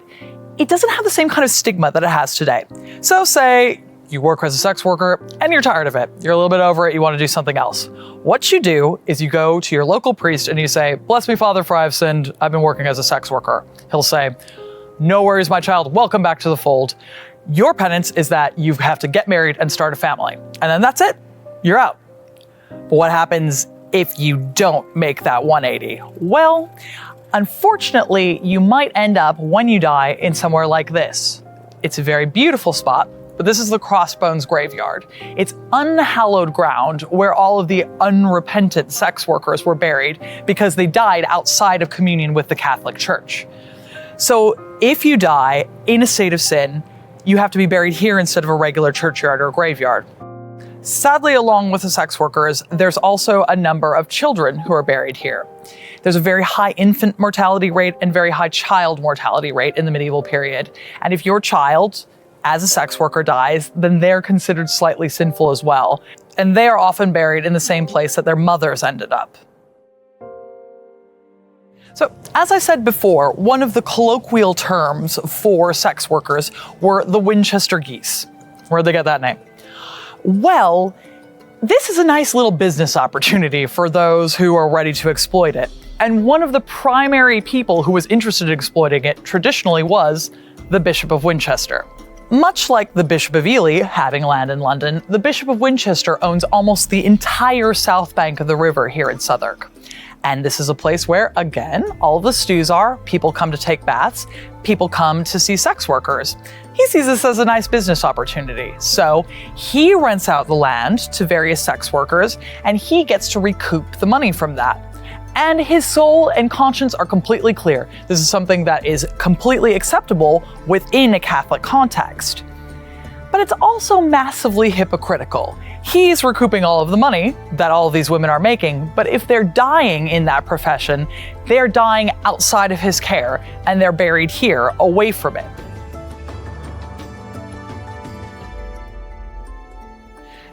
it doesn't have the same kind of stigma that it has today. So say you work as a sex worker and you're tired of it. You're a little bit over it, you want to do something else. What you do is you go to your local priest and you say, "Bless me, Father, for I've sinned. I've been working as a sex worker." He'll say, "No worries, my child. Welcome back to the fold. Your penance is that you have to get married and start a family." And then that's it. You're out. But what happens if you don't make that 180? Well, unfortunately, you might end up, when you die, in somewhere like this. It's a very beautiful spot, but this is the Crossbones graveyard. It's unhallowed ground where all of the unrepentant sex workers were buried because they died outside of communion with the Catholic Church. So if you die in a state of sin, you have to be buried here instead of a regular churchyard or graveyard. Sadly, along with the sex workers, there's also a number of children who are buried here. There's a very high infant mortality rate and very high child mortality rate in the medieval period. And if your child, as a sex worker, dies, then they're considered slightly sinful as well. And they are often buried in the same place that their mothers ended up. So, as I said before, one of the colloquial terms for sex workers were the Winchester geese. Where'd they get that name? Well, this is a nice little business opportunity for those who are ready to exploit it. And one of the primary people who was interested in exploiting it traditionally was the Bishop of Winchester. Much like the Bishop of Ely having land in London, the Bishop of Winchester owns almost the entire south bank of the river here in Southwark. And this is a place where, again, all of the stews are. People come to take baths. People come to see sex workers. He sees this as a nice business opportunity. So he rents out the land to various sex workers, and he gets to recoup the money from that. And his soul and conscience are completely clear. This is something that is completely acceptable within a Catholic context. But it's also massively hypocritical. He's recouping all of the money that all of these women are making, but if they're dying in that profession, they're dying outside of his care, and they're buried here, away from it.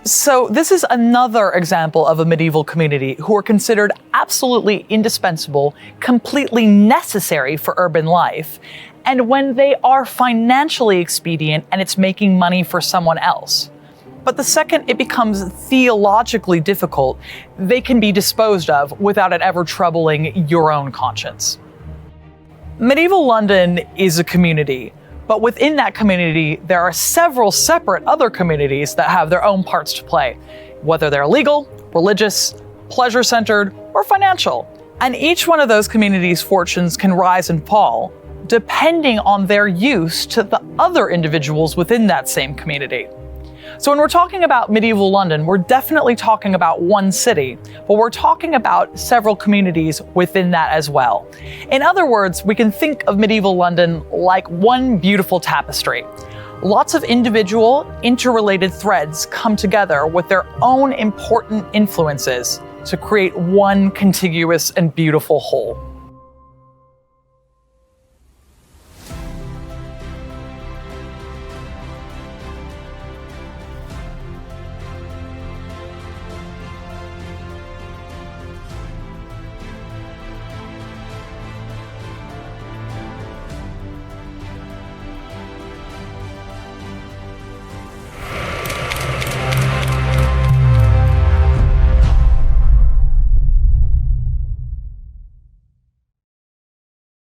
So this is another example of a medieval community who are considered absolutely indispensable, completely necessary for urban life, and when they are financially expedient and it's making money for someone else. But the second it becomes theologically difficult, they can be disposed of without it ever troubling your own conscience. Medieval London is a community, but within that community, there are several separate other communities that have their own parts to play, whether they're legal, religious, pleasure-centered, or financial. And each one of those communities' fortunes can rise and fall, depending on their use to the other individuals within that same community. So when we're talking about medieval London, we're definitely talking about one city, but we're talking about several communities within that as well. In other words, we can think of medieval London like one beautiful tapestry. Lots of individual, interrelated threads come together with their own important influences to create one contiguous and beautiful whole.